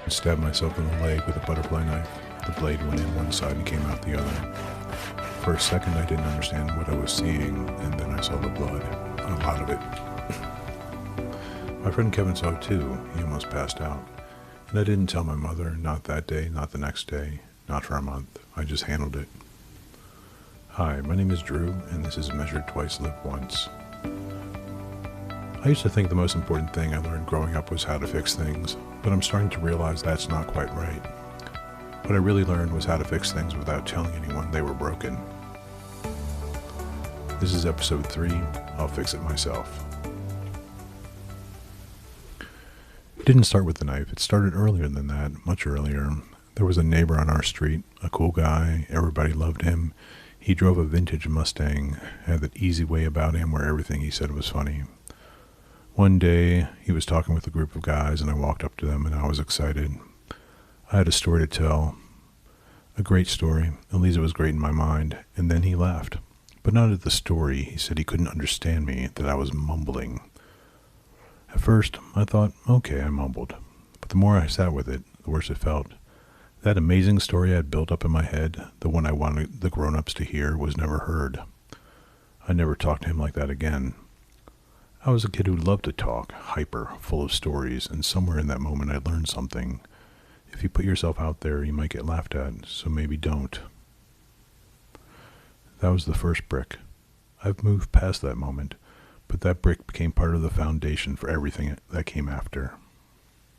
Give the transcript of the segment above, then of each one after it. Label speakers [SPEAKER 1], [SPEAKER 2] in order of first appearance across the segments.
[SPEAKER 1] I stabbed myself in the leg with a butterfly knife. The blade went in one side and came out the other. For a second I didn't understand what I was seeing, and then I saw the blood, a lot of it. My friend Kevin saw it too. He almost passed out. And I didn't tell my mother, not that day, not the next day, not for a month. I just handled it. Hi, my name is Drew, and this is Measured Twice, Live Once. I used to think the most important thing I learned growing up was how to fix things, but I'm starting to realize that's not quite right. What I really learned was how to fix things without telling anyone they were broken. This is episode 3, I'll Fix It Myself. It didn't start with the knife, it started earlier than that, much earlier. There was a neighbor on our street, a cool guy, everybody loved him. He drove a vintage Mustang, had that easy way about him where everything he said was funny. One day, he was talking with a group of guys, and I walked up to them, and I was excited. I had a story to tell, a great story, at least it was great in my mind, and then he laughed. But not at the story. He said he couldn't understand me, that I was mumbling. At first, I thought, okay, I mumbled. But the more I sat with it, the worse it felt. That amazing story I had built up in my head, the one I wanted the grown-ups to hear, was never heard. I never talked to him like that again. I was a kid who loved to talk, hyper, full of stories, and somewhere in that moment I learned something. If you put yourself out there, you might get laughed at, so maybe don't. That was the first brick. I've moved past that moment, but that brick became part of the foundation for everything that came after.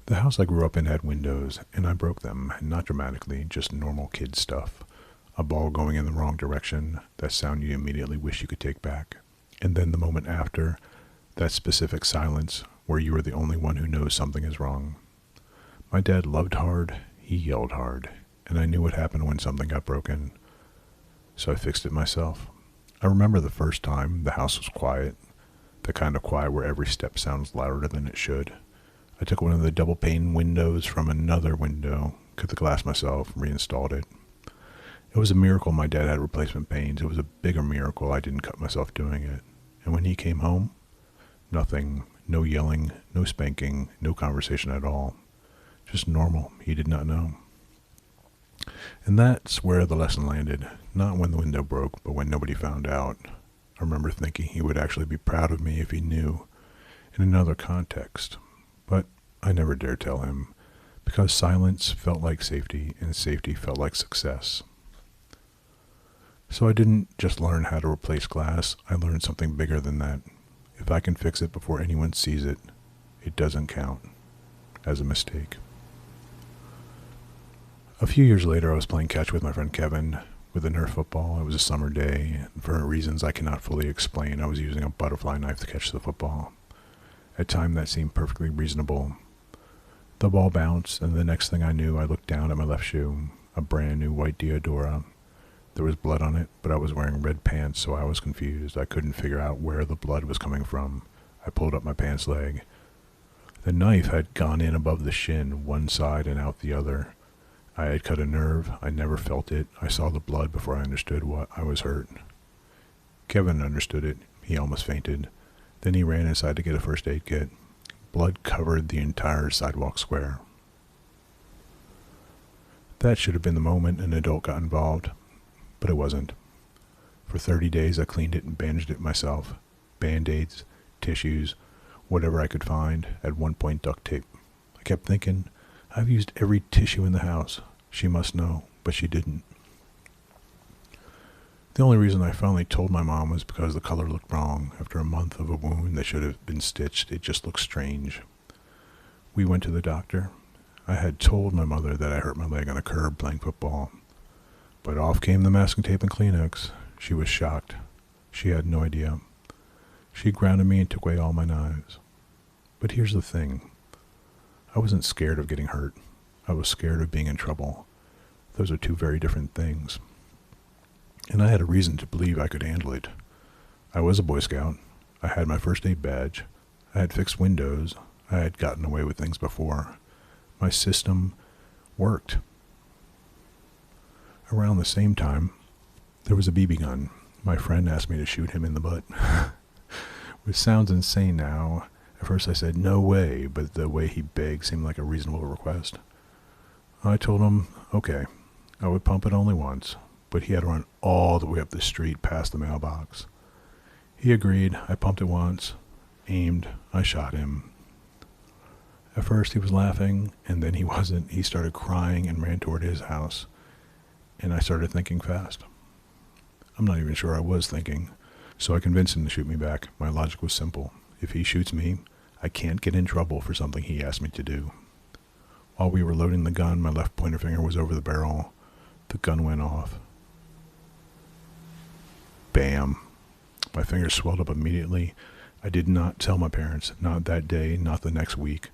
[SPEAKER 1] The house I grew up in had windows, and I broke them, not dramatically, just normal kid stuff. A ball going in the wrong direction, that sound you immediately wish you could take back. And then the moment after, that specific silence where you are the only one who knows something is wrong. My dad loved hard, he yelled hard, and I knew what happened when something got broken. So I fixed it myself. I remember the first time the house was quiet, the kind of quiet where every step sounds louder than it should. I took one of the double pane windows from another window, cut the glass myself, and reinstalled it. It was a miracle my dad had replacement panes. It was a bigger miracle I didn't cut myself doing it. And when he came home, nothing, no yelling, no spanking, no conversation at all. Just normal. He did not know. And that's where the lesson landed. Not when the window broke, but when nobody found out. I remember thinking he would actually be proud of me if he knew, in another context. But I never dared tell him, because silence felt like safety, and safety felt like success. So I didn't just learn how to replace glass, I learned something bigger than that. If I can fix it before anyone sees it, it doesn't count as a mistake. A few years later, I was playing catch with my friend Kevin with a Nerf football. It was a summer day, and for reasons I cannot fully explain, I was using a butterfly knife to catch the football. At time that seemed perfectly reasonable. The ball bounced, and the next thing I knew, I looked down at my left shoe, a brand new white Diodora. There was blood on it, but I was wearing red pants, so I was confused. I couldn't figure out where the blood was coming from. I pulled up my pants leg. The knife had gone in above the shin, one side and out the other. I had cut a nerve. I never felt it. I saw the blood before I understood what I was hurt. Kevin understood it. He almost fainted. Then he ran inside to get a first aid kit. Blood covered the entire sidewalk square. That should have been the moment an adult got involved, but it wasn't. For 30 days I cleaned it and bandaged it myself. Band-aids, tissues, whatever I could find, at one point duct tape. I kept thinking, I've used every tissue in the house. She must know, but she didn't. The only reason I finally told my mom was because the color looked wrong. After a month of a wound that should have been stitched, it just looked strange. We went to the doctor. I had told my mother that I hurt my leg on a curb playing football. But off came the masking tape and Kleenex. She was shocked. She had no idea. She grounded me and took away all my knives. But here's the thing. I wasn't scared of getting hurt. I was scared of being in trouble. Those are two very different things. And I had a reason to believe I could handle it. I was a Boy Scout. I had my first aid badge. I had fixed windows. I had gotten away with things before. My system worked. Around the same time, there was a BB gun. My friend asked me to shoot him in the butt. Which sounds insane now. At first I said, no way, but the way he begged seemed like a reasonable request. I told him, okay, I would pump it only once, but he had to run all the way up the street past the mailbox. He agreed. I pumped it once, aimed, I shot him. At first he was laughing, and then he wasn't. He started crying and ran toward his house, and I started thinking fast. I'm not even sure I was thinking, so I convinced him to shoot me back. My logic was simple. If he shoots me, I can't get in trouble for something he asked me to do. While we were loading the gun, my left pointer finger was over the barrel. The gun went off. Bam. My finger swelled up immediately. I did not tell my parents, not that day, not the next week.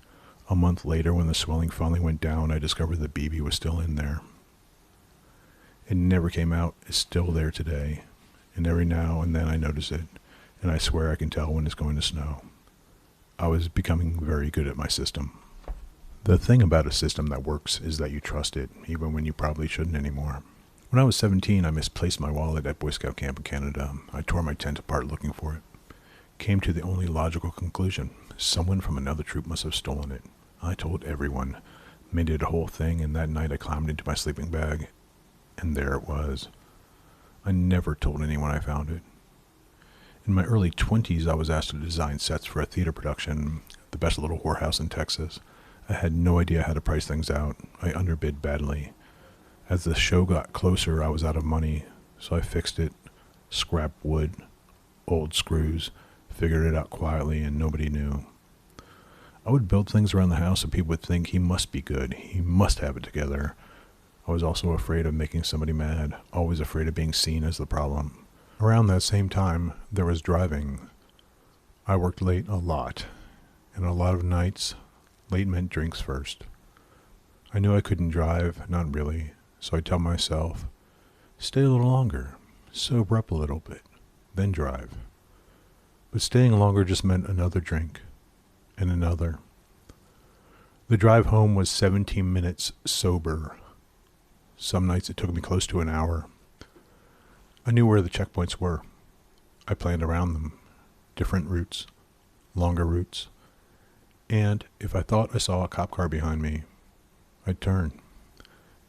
[SPEAKER 1] A month later, when the swelling finally went down, I discovered the BB was still in there. It never came out. It's still there today. And every now and then I notice it, and I swear I can tell when it's going to snow. I was becoming very good at my system. The thing about a system that works is that you trust it, even when you probably shouldn't anymore. When I was 17, I misplaced my wallet at Boy Scout camp in Canada. I tore my tent apart looking for it. Came to the only logical conclusion. Someone from another troop must have stolen it. I told everyone, made it a whole thing, and that night I climbed into my sleeping bag, and there it was. I never told anyone I found it. In my early 20s, I was asked to design sets for a theater production, The Best Little Whorehouse in Texas. I had no idea how to price things out. I underbid badly. As the show got closer, I was out of money, so I fixed it, scrapped wood, old screws, figured it out quietly, and nobody knew. I would build things around the house so people would think he must be good, he must have it together. I was also afraid of making somebody mad, always afraid of being seen as the problem. Around that same time, there was driving. I worked late a lot, and a lot of nights, late meant drinks first. I knew I couldn't drive, not really, so I'd tell myself, stay a little longer, sober up a little bit, then drive. But staying longer just meant another drink, and another. The drive home was 17 minutes sober. Some nights it took me close to an hour. I knew where the checkpoints were. I planned around them. Different routes, longer routes. And if I thought I saw a cop car behind me, I'd turn,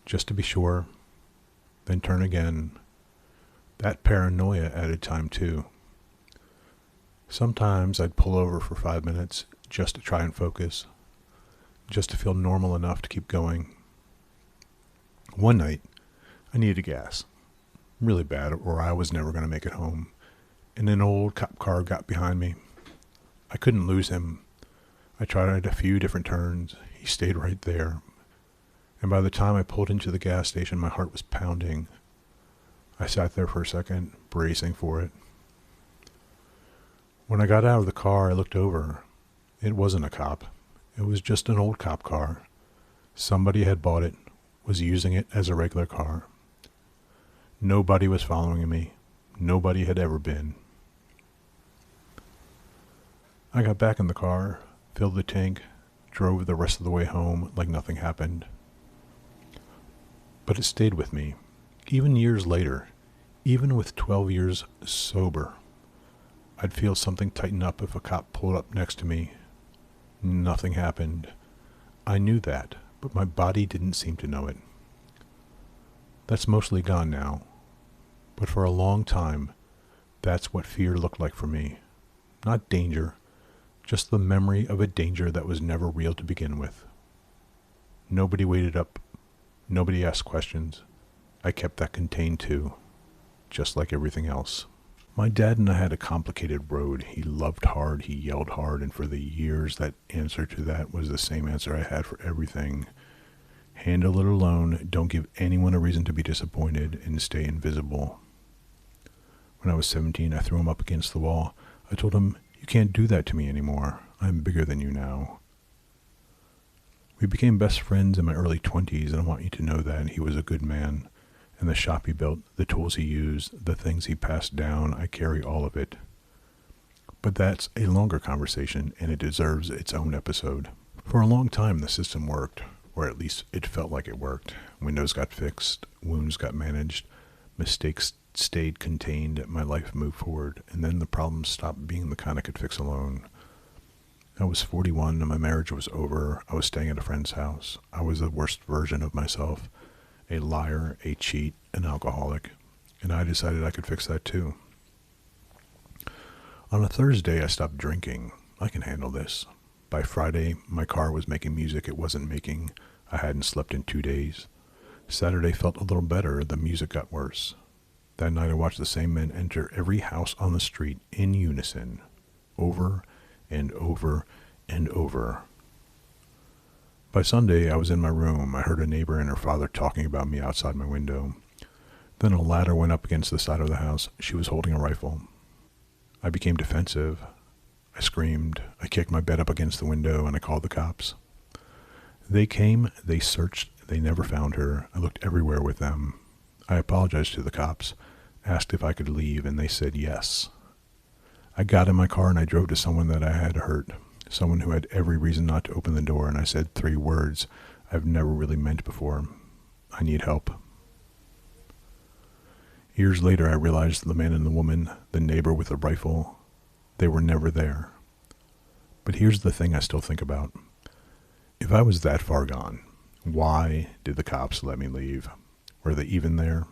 [SPEAKER 1] just to be sure, then turn again. That paranoia added time too. Sometimes I'd pull over for 5 minutes just to try and focus, just to feel normal enough to keep going. One night, I needed gas, really bad, or I was never going to make it home, and an old cop car got behind me. I couldn't lose him. I tried a few different turns. He stayed right there. And by the time I pulled into the gas station, my heart was pounding. I sat there for a second, bracing for it. When I got out of the car, I looked over. It wasn't a cop. It was just an old cop car. Somebody had bought it, was using it as a regular car. Nobody was following me. Nobody had ever been. I got back in the car, filled the tank, drove the rest of the way home like nothing happened. But it stayed with me, even years later, even with 12 years sober. I'd feel something tighten up if a cop pulled up next to me. Nothing happened. I knew that, but my body didn't seem to know it. That's mostly gone now, but for a long time, that's what fear looked like for me. Not danger, just the memory of a danger that was never real to begin with. Nobody waited up. Nobody asked questions. I kept that contained too, just like everything else. My dad and I had a complicated road. He loved hard, he yelled hard, and for the years that answer to that was the same answer I had for everything. Handle it alone, don't give anyone a reason to be disappointed, and stay invisible. When I was 17, I threw him up against the wall. I told him, you can't do that to me anymore. I'm bigger than you now. We became best friends in my early 20s, and I want you to know that he was a good man. And the shop he built, the tools he used, the things he passed down, I carry all of it. But that's a longer conversation, and it deserves its own episode. For a long time, the system worked, or at least it felt like it worked. Windows got fixed, wounds got managed, mistakes stayed contained, my life moved forward, and then the problems stopped being the kind I could fix alone. I was 41 and my marriage was over. I was staying at a friend's house. I was the worst version of myself, a liar, a cheat, an alcoholic, and I decided I could fix that too. On a Thursday, I stopped drinking. I can handle this. By Friday, my car was making music it wasn't making. I hadn't slept in 2 days. Saturday felt a little better. The music got worse. That night I watched the same men enter every house on the street in unison, over and over and over. By Sunday, I was in my room. I heard a neighbor and her father talking about me outside my window. Then a ladder went up against the side of the house. She was holding a rifle. I became defensive. I screamed. I kicked my bed up against the window and I called the cops. They came, they searched, they never found her. I looked everywhere with them. I apologized to the cops, asked if I could leave, and they said yes. I got in my car and I drove to someone that I had hurt, someone who had every reason not to open the door, and I said 3 words I've never really meant before. I need help. Years later, I realized the man and the woman, the neighbor with the rifle, they were never there. But here's the thing I still think about. If I was that far gone, why did the cops let me leave? Were they even there?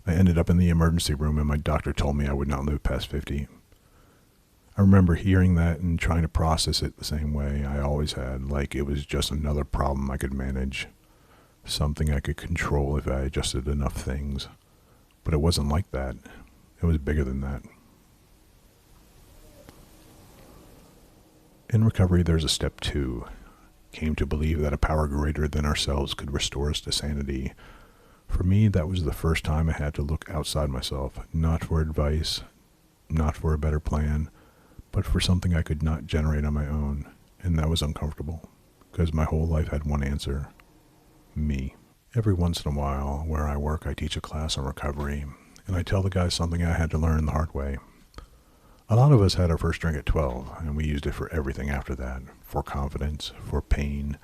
[SPEAKER 1] I ended up in the emergency room and my doctor told me I would not live past 50. I remember hearing that and trying to process it the same way I always had, like it was just another problem I could manage, something I could control if I adjusted enough things. But it wasn't like that. It was bigger than that. In recovery, there's a step 2. Came to believe that a power greater than ourselves could restore us to sanity. For me, that was the first time I had to look outside myself, not for advice, not for a better plan, but for something I could not generate on my own. And that was uncomfortable, because my whole life had one answer: me. Every once in a while, where I work, I teach a class on recovery, and I tell the guys something I had to learn the hard way. A lot of us had our first drink at 12, and we used it for everything after that. For confidence, for pain,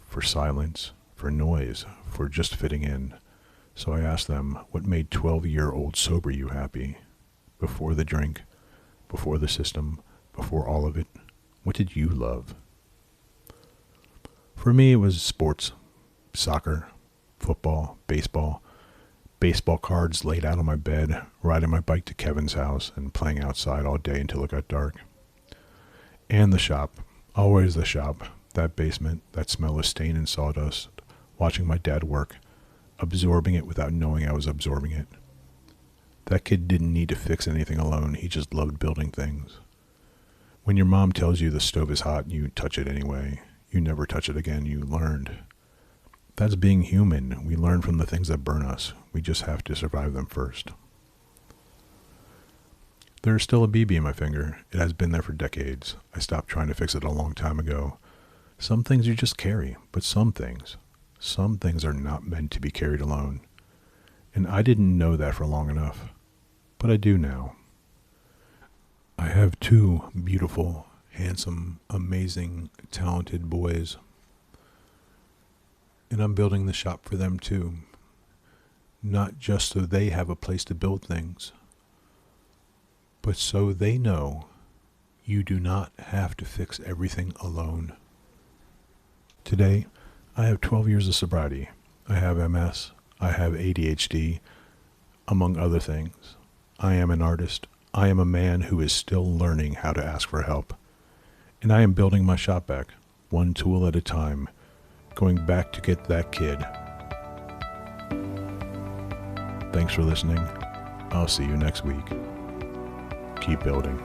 [SPEAKER 1] for silence, for noise, for just fitting in. So I asked them, what made 12-year-old sober you happy? Before the drink, before the system, before all of it, what did you love? For me, it was sports, soccer, football, baseball cards laid out on my bed, riding my bike to Kevin's house, and playing outside all day until it got dark. And the shop, always the shop, that basement, that smell of stain and sawdust, watching my dad work, absorbing it without knowing I was absorbing it. That kid didn't need to fix anything alone, he just loved building things. When your mom tells you the stove is hot, you touch it anyway. You never touch it again, you learned. That's being human. We learn from the things that burn us. We just have to survive them first. There's still a BB in my finger. It has been there for decades. I stopped trying to fix it a long time ago. Some things you just carry, but some things are not meant to be carried alone. And I didn't know that for long enough. But I do now. I have 2 beautiful, handsome, amazing, talented boys. And I'm building the shop for them too. Not just so they have a place to build things, but so they know you do not have to fix everything alone. Today, I have 12 years of sobriety. I have MS. I have ADHD, among other things. I am an artist. I am a man who is still learning how to ask for help. And I am building my shop back, one tool at a time, going back to get that kid. Thanks for listening. I'll see you next week. Keep building.